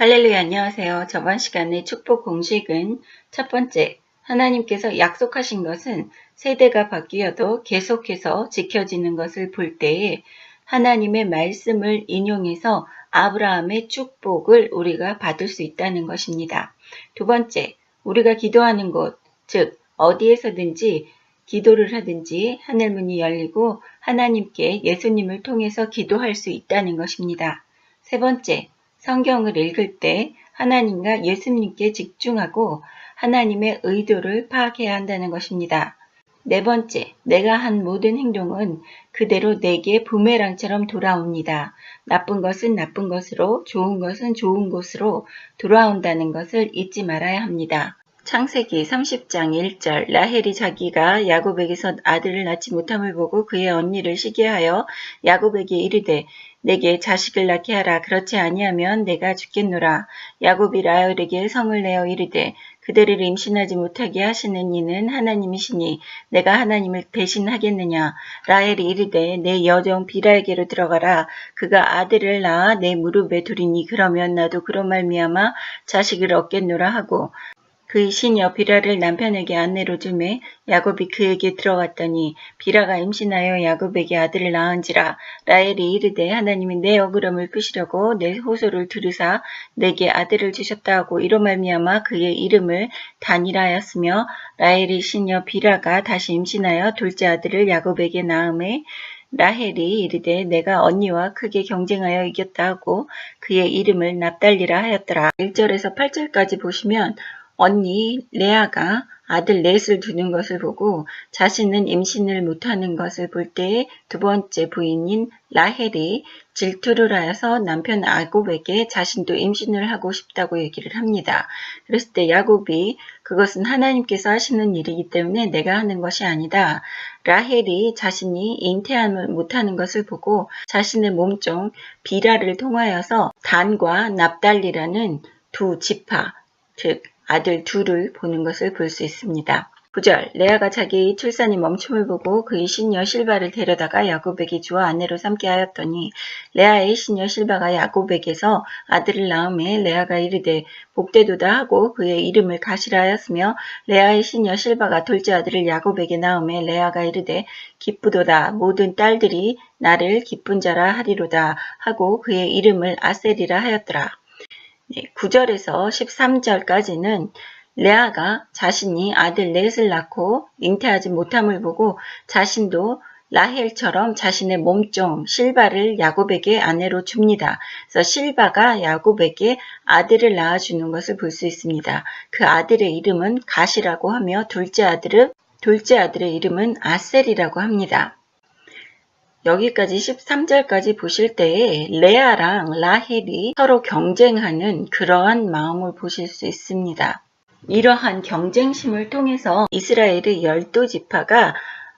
할렐루야, 안녕하세요. 저번 시간에 축복 공식은 첫 번째, 하나님께서 약속하신 것은 세대가 바뀌어도 계속해서 지켜지는 것을 볼 때에 하나님의 말씀을 인용해서 아브라함의 축복을 우리가 받을 수 있다는 것입니다. 두 번째, 우리가 기도하는 곳, 즉 어디에서든지 기도를 하든지 하늘문이 열리고 하나님께 예수님을 통해서 기도할 수 있다는 것입니다. 세 번째, 성경을 읽을 때 하나님과 예수님께 집중하고 하나님의 의도를 파악해야 한다는 것입니다. 네 번째, 내가 한 모든 행동은 그대로 내게 부메랑처럼 돌아옵니다. 나쁜 것은 나쁜 것으로, 좋은 것은 좋은 것으로 돌아온다는 것을 잊지 말아야 합니다. 창세기 30장 1절 라헬이 자기가 야곱에게서 아들을 낳지 못함을 보고 그의 언니를 시기하여 야곱에게 이르되 내게 자식을 낳게 하라. 그렇지 아니하면 내가 죽겠노라. 야곱이 라헬에게 성을 내어 이르되 그대를 임신하지 못하게 하시는 이는 하나님이시니 내가 하나님을 대신하겠느냐. 라헬이 이르되 내 여종 비라에게로 들어가라. 그가 아들을 낳아 내 무릎에 두리니 그러면 나도 그런 말미암아 자식을 얻겠노라 하고 그의 시녀 비라를 남편에게 아내로 주매 야곱이 그에게 들어갔더니 비라가 임신하여 야곱에게 아들을 낳은지라. 라헬이 이르되 하나님이 내 억울함을 푸시려고 내 호소를 들으사 내게 아들을 주셨다 하고 이로 말미암아 그의 이름을 단이라 하였으며 라헬이 시녀 비라가 다시 임신하여 둘째 아들을 야곱에게 낳음에 라헬이 이르되 내가 언니와 크게 경쟁하여 이겼다 하고 그의 이름을 납달리라 하였더라. 1절에서 8절까지 보시면 언니 레아가 아들 넷을 두는 것을 보고 자신은 임신을 못하는 것을 볼 때에 두 번째 부인인 라헬이 질투를 하여서 남편 야곱에게 자신도 임신을 하고 싶다고 얘기를 합니다. 그랬을 때 야곱이 그것은 하나님께서 하시는 일이기 때문에 내가 하는 것이 아니다. 라헬이 자신이 잉태함을 못하는 것을 보고 자신의 몸종 비라를 통하여서 단과 납달리라는 두 지파, 즉 아들 둘을 보는 것을 볼 수 있습니다. 9절 레아가 자기의 출산이 멈춤을 보고 그의 시녀 실바를 데려다가 야곱에게 주어 아내로 삼게 하였더니 레아의 시녀 실바가 야곱에게서 아들을 낳음에 레아가 이르되 복되도다 하고 그의 이름을 가시라 하였으며 레아의 시녀 실바가 둘째 아들을 야곱에게 낳음에 레아가 이르되 기쁘도다 모든 딸들이 나를 기쁜 자라 하리로다 하고 그의 이름을 아셀이라 하였더라. 9절에서 13절까지는 레아가 자신이 아들 넷을 낳고 잉태하지 못함을 보고 자신도 라헬처럼 자신의 몸종 실바를 야곱에게 아내로 줍니다. 그래서 실바가 야곱에게 아들을 낳아주는 것을 볼 수 있습니다. 그 아들의 이름은 갓이라고 하며 둘째 아들의 이름은 아셀이라고 합니다. 여기까지 13절까지 보실 때에 레아랑 라헬이 서로 경쟁하는 그러한 마음을 보실 수 있습니다. 이러한 경쟁심을 통해서 이스라엘의 12지파가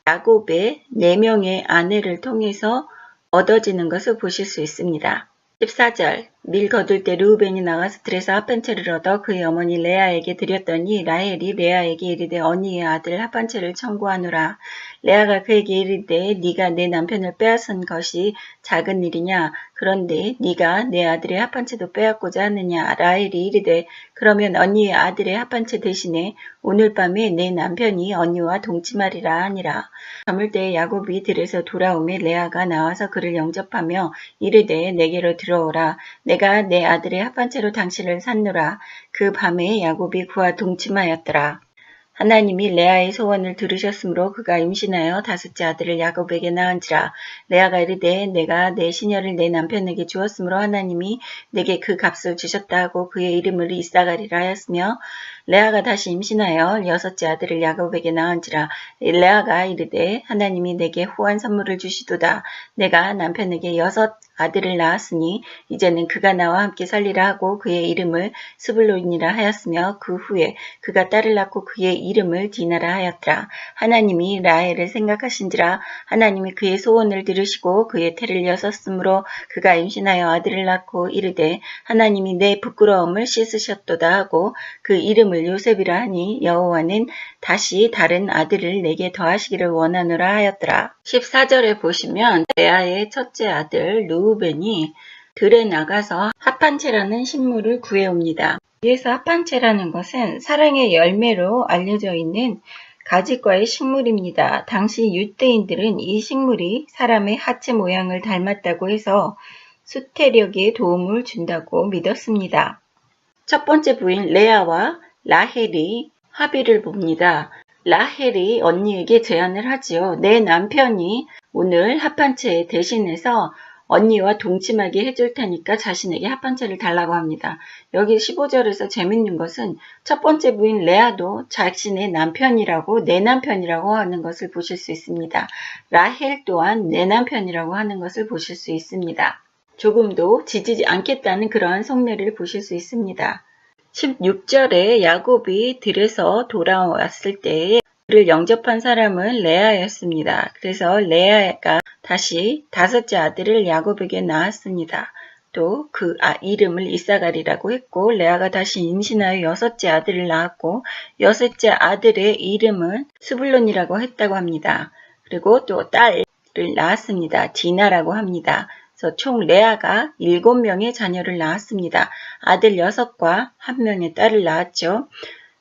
야곱의 4명의 아내를 통해서 얻어지는 것을 보실 수 있습니다. 14절 밀 거둘 때 르우벤이 나가서 들에서 합한채를 얻어 그의 어머니 레아에게 드렸더니 라헬이 레아에게 이르되 언니의 아들 합한채를 청구하노라. 레아가 그에게 이르되 네가 내 남편을 빼앗은 것이 작은 일이냐. 그런데 네가 내 아들의 합한채도 빼앗고자 하느냐. 라헬이 이르되 그러면 언니의 아들의 합한채 대신에 오늘 밤에 내 남편이 언니와 동침하리라 하니라. 저물 때에 야곱이 들에서 돌아오매 레아가 나와서 그를 영접하며 이르되 내게로 들어오라. 내가 내 아들의 합한채로 당신을 샀노라. 그 밤에 야곱이 그와 동침하였더라. 하나님이 레아의 소원을 들으셨으므로 그가 임신하여 다섯째 아들을 야곱에게 낳은지라. 레아가 이르되 내가 내 시녀를 내 남편에게 주었으므로 하나님이 내게 그 값을 주셨다 하고 그의 이름을 이사가리라 하였으며 레아가 다시 임신하여 여섯째 아들을 야곱에게 낳은지라. 레아가 이르되 하나님이 내게 후한 선물을 주시도다. 내가 남편에게 6 아들을 낳았으니 이제는 그가 나와 함께 살리라 하고 그의 이름을 스불론이라 하였으며 그 후에 그가 딸을 낳고 그의 이름을 디나라 하였더라. 하나님이 라헬을 생각하신지라. 하나님이 그의 소원을 들으시고 그의 태를 여섰으므로 그가 임신하여 아들을 낳고 이르되 하나님이 내 부끄러움을 씻으셨도다 하고 그 이름을 요셉이라 하니 여호와는 다시 다른 아들을 내게 더하시기를 원하노라 하였더라. 14절에 보시면 레아의 첫째 아들 르우벤이 들에 나가서 합판체라는 식물을 구해옵니다. 여기에서 합판체라는 것은 사랑의 열매로 알려져 있는 가지과의 식물입니다. 당시 유대인들은 이 식물이 사람의 하체 모양을 닮았다고 해서 수태력에 도움을 준다고 믿었습니다. 첫 번째 부인 레아와 라헬이 합의를 봅니다. 라헬이 언니에게 제안을 하지요. 내 남편이 오늘 합판체 대신해서 언니와 동침하게 해줄 테니까 자신에게 합판체를 달라고 합니다. 여기 15절에서 재밌는 것은 첫 번째 부인 레아도 자신의 남편이라고 내 남편이라고 하는 것을 보실 수 있습니다. 라헬 또한 내 남편이라고 하는 것을 보실 수 있습니다. 조금도 지지지 않겠다는 그러한 속내를 보실 수 있습니다. 16절에 야곱이 들에서 돌아왔을 때에 그를 영접한 사람은 레아였습니다. 그래서 레아가 다시 5째 아들을 야곱에게 낳았습니다. 또 그 이름을 이사갈이라고 했고 레아가 다시 임신하여 6째 아들을 낳았고 6째 아들의 이름은 스불론이라고 했다고 합니다. 그리고 또 딸을 낳았습니다. 디나라고 합니다. 그래서 총 레아가 7명의 자녀를 낳았습니다. 아들 6과 1명의 딸을 낳았죠.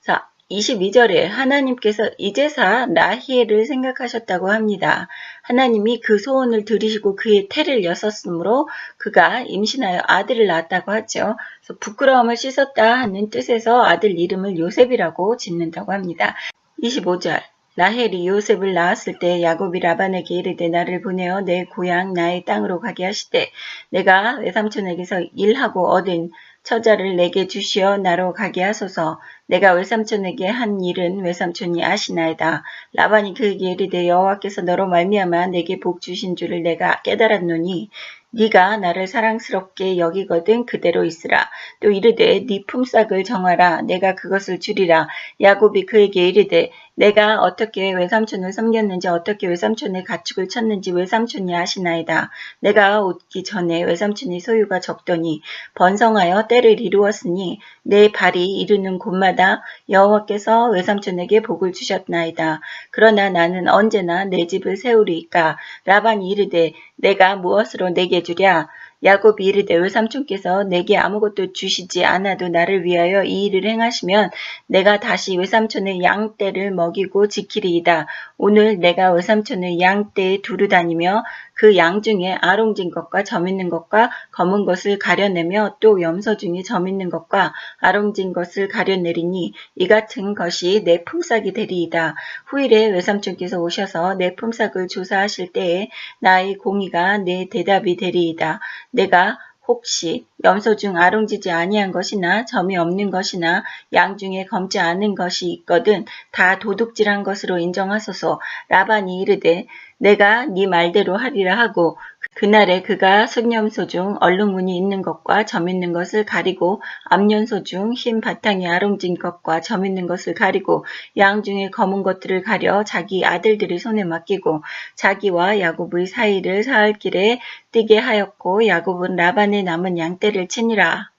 자, 22절에 하나님께서 이제사 라헬을 생각하셨다고 합니다. 하나님이 그 소원을 들으시고 그의 태를 여섰으므로 그가 임신하여 아들을 낳았다고 하죠. 그래서 부끄러움을 씻었다 하는 뜻에서 아들 이름을 요셉이라고 짓는다고 합니다. 25절 라헬이 요셉을 낳았을 때 야곱이 라반에게 이르되 나를 보내어 내 고향 나의 땅으로 가게 하시되 내가 외삼촌에게서 일하고 얻은 처자를 내게 주시어 나로 가게 하소서. 내가 외삼촌에게 한 일은 외삼촌이 아시나이다. 라반이 그에게 이르되 여호와께서 너로 말미암아 내게 복 주신 줄을 내가 깨달았노니 네가 나를 사랑스럽게 여기거든 그대로 있으라. 또 이르되 네 품삯을 정하라. 내가 그것을 주리라. 야곱이 그에게 이르되 내가 어떻게 외삼촌을 섬겼는지 어떻게 외삼촌의 가축을 쳤는지 외삼촌이 아시나이다. 내가 오기 전에 외삼촌이 소유가 적더니 번성하여 때를 이루었으니 내 발이 이르는 곳마다 여호와께서 외삼촌에게 복을 주셨나이다. 그러나 나는 언제나 내 집을 세우리이까. 라반이 이르되 내가 무엇으로 내게 주랴? 야곱이 이르되 외삼촌께서 내게 아무것도 주시지 않아도 나를 위하여 이 일을 행하시면 내가 다시 외삼촌의 양떼를 먹이고 지키리이다. 오늘 내가 외삼촌의 양떼에 두루 다니며 그 양 중에 아롱진 것과 점 있는 것과 검은 것을 가려내며 또 염소 중에 점 있는 것과 아롱진 것을 가려내리니 이 같은 것이 내 품삯이 되리이다. 후일에 외삼촌께서 오셔서 내 품삯을 조사하실 때에 나의 공의가 내 대답이 되리이다. 내가 혹시 염소 중 아롱지지 아니한 것이나 점이 없는 것이나 양 중에 검지 않은 것이 있거든 다 도둑질한 것으로 인정하소서. 라반이 이르되 내가 네 말대로 하리라 하고 그날에 그가 흑염소 중 얼룩무늬 있는 것과 점 있는 것을 가리고 암연소 중 흰 바탕이 아롱진 것과 점 있는 것을 가리고 양 중에 검은 것들을 가려 자기 아들들의 손에 맡기고 자기와 야곱의 사이를 사흘 길에 뛰게 하였고 야곱은 라반의 남은 양떼를 치니라.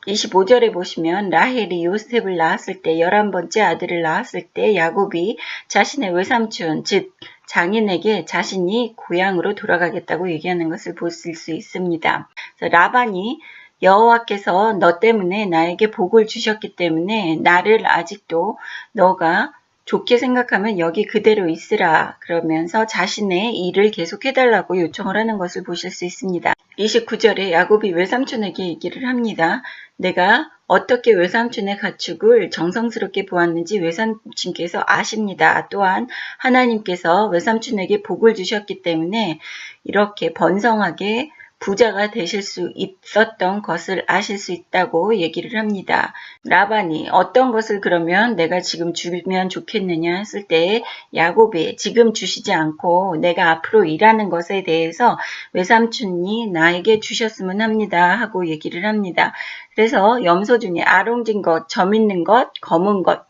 25절에 보시면 라헬이 요셉을 낳았을 때 11번째 아들을 낳았을 때 야곱이 자신의 외삼촌 즉 장인에게 자신이 고향으로 돌아가겠다고 얘기하는 것을 보실 수 있습니다. 그래서 라반이 여호와께서 너 때문에 나에게 복을 주셨기 때문에 나를 아직도 너가 좋게 생각하면 여기 그대로 있으라 그러면서 자신의 일을 계속 해달라고 요청을 하는 것을 보실 수 있습니다. 29절에 야곱이 외삼촌에게 얘기를 합니다. 내가 어떻게 외삼촌의 가축을 정성스럽게 보았는지 외삼촌께서 아십니다. 또한 하나님께서 외삼촌에게 복을 주셨기 때문에 이렇게 번성하게 부자가 되실 수 있었던 것을 아실 수 있다고 얘기를 합니다. 라반이 어떤 것을 그러면 내가 지금 주면 좋겠느냐 했을 때 야곱이 지금 주시지 않고 내가 앞으로 일하는 것에 대해서 외삼촌이 나에게 주셨으면 합니다 하고 얘기를 합니다. 그래서 염소 중에 아롱진 것, 점 있는 것, 검은 것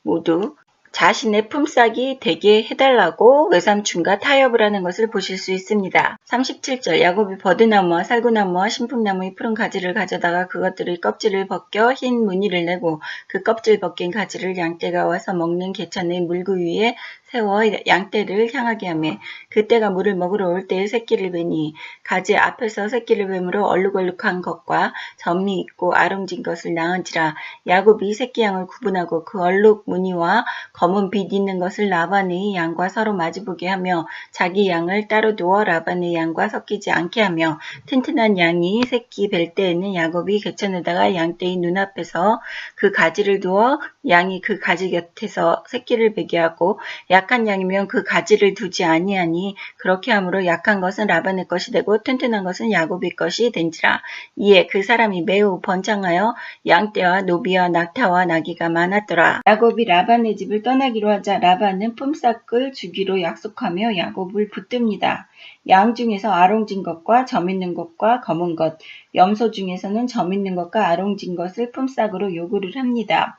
모두 자신의 품삯이 되게 해달라고 외삼촌과 타협을 하는 것을 보실 수 있습니다. 37절 야곱이 버드나무와 살구나무와 신풍나무의 푸른 가지를 가져다가 그것들의 껍질을 벗겨 흰 무늬를 내고 그 껍질 벗긴 가지를 양떼가 와서 먹는 개천의 물구 위에 세워 양떼를 향하게 하며 그떼가 물을 먹으러 올 때에 새끼를 베니 가지 앞에서 새끼를 뱀으로 얼룩얼룩한 것과 점이 있고 아롱진 것을 낳은지라. 야곱이 새끼 양을 구분하고 그 얼룩 무늬와 검은 빛 있는 것을 라반의 양과 서로 마주보게 하며 자기 양을 따로 두어 라반의 양과 섞이지 않게 하며 튼튼한 양이 새끼 뵐 때에는 야곱이 개천에다가 양떼의 눈앞에서 그 가지를 두어 양이 그 가지 곁에서 새끼를 베게 하고 약한 양이면 그 가지를 두지 아니하니 그렇게 함으로 약한 것은 라반의 것이 되고 튼튼한 것은 야곱의 것이 된지라. 이에 그 사람이 매우 번창하여 양떼와 노비와 낙타와 나귀가 많았더라. 야곱이 라반의 집을 떠나기로 하자 라반은 품삯을 주기로 약속하며 야곱을 붙듭니다. 양 중에서 아롱진 것과 점 있는 것과 검은 것, 염소 중에서는 점 있는 것과 아롱진 것을 품삯으로 요구를 합니다.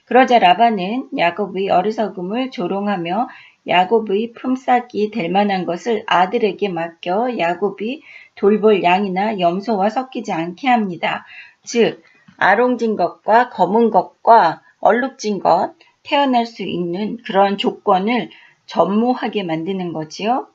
그러자 라반은 야곱의 어리석음을 조롱하며 야곱의 품삯이 될 만한 것을 아들에게 맡겨 야곱이 돌볼 양이나 염소와 섞이지 않게 합니다. 즉 아롱진 것과 검은 것과 얼룩진 것, 태어날 수 있는 그런 조건을 전무하게 만드는 거지요.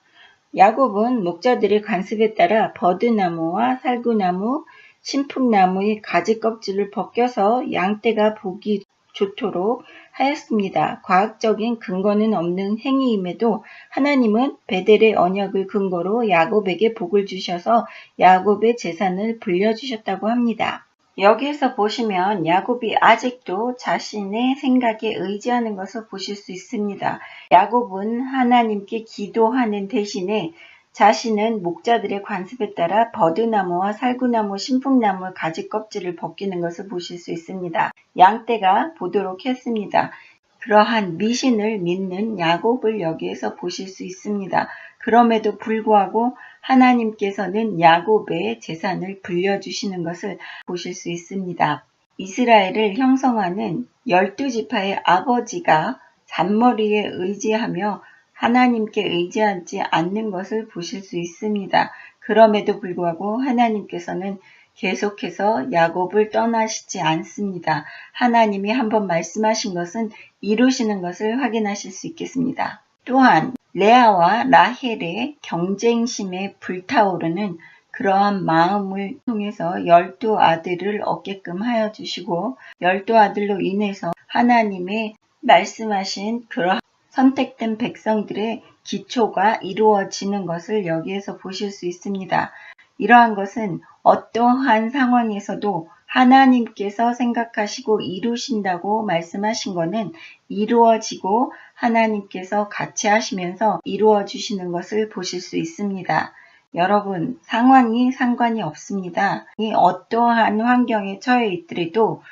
야곱은 목자들의 관습에 따라 버드나무와 살구나무, 신풍나무의 가지 껍질을 벗겨서 양떼가 보기 좋도록 하였습니다. 과학적인 근거는 없는 행위임에도 하나님은 베델의 언약을 근거로 야곱에게 복을 주셔서 야곱의 재산을 불려주셨다고 합니다. 여기에서 보시면 야곱이 아직도 자신의 생각에 의지하는 것을 보실 수 있습니다. 야곱은 하나님께 기도하는 대신에 자신은 목자들의 관습에 따라 버드나무와 살구나무, 신풍나무 가지 껍질을 벗기는 것을 보실 수 있습니다. 양떼가 보도록 했습니다. 그러한 미신을 믿는 야곱을 여기에서 보실 수 있습니다. 그럼에도 불구하고 하나님께서는 야곱의 재산을 불려주시는 것을 보실 수 있습니다. 이스라엘을 형성하는 12지파의 아버지가 잔머리에 의지하며 하나님께 의지하지 않는 것을 보실 수 있습니다. 그럼에도 불구하고 하나님께서는 계속해서 야곱을 떠나시지 않습니다. 하나님이 한번 말씀하신 것은 이루시는 것을 확인하실 수 있겠습니다. 또한 레아와 라헬의 경쟁심에 불타오르는 그러한 마음을 통해서 12아들을 얻게끔 하여 주시고 12아들로 인해서 하나님의 말씀하신 그러한 선택된 백성들의 기초가 이루어지는 것을 여기에서 보실 수 있습니다. 이러한 것은 어떠한 상황에서도 하나님께서 생각하시고 이루신다고 말씀하신 것은 이루어지고 하나님께서 같이 하시면서 이루어 주시는 것을 보실 수 있습니다. 여러분, 상황이 상관이 없습니다. 어떠한 환경에 처해 있더라도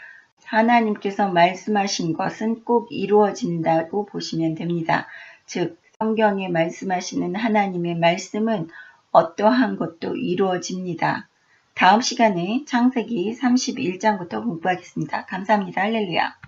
하나님께서 말씀하신 것은 꼭 이루어진다고 보시면 됩니다. 즉, 성경에 말씀하시는 하나님의 말씀은 어떠한 것도 이루어집니다. 다음 시간에 창세기 31장부터 공부하겠습니다. 감사합니다. 할렐루야.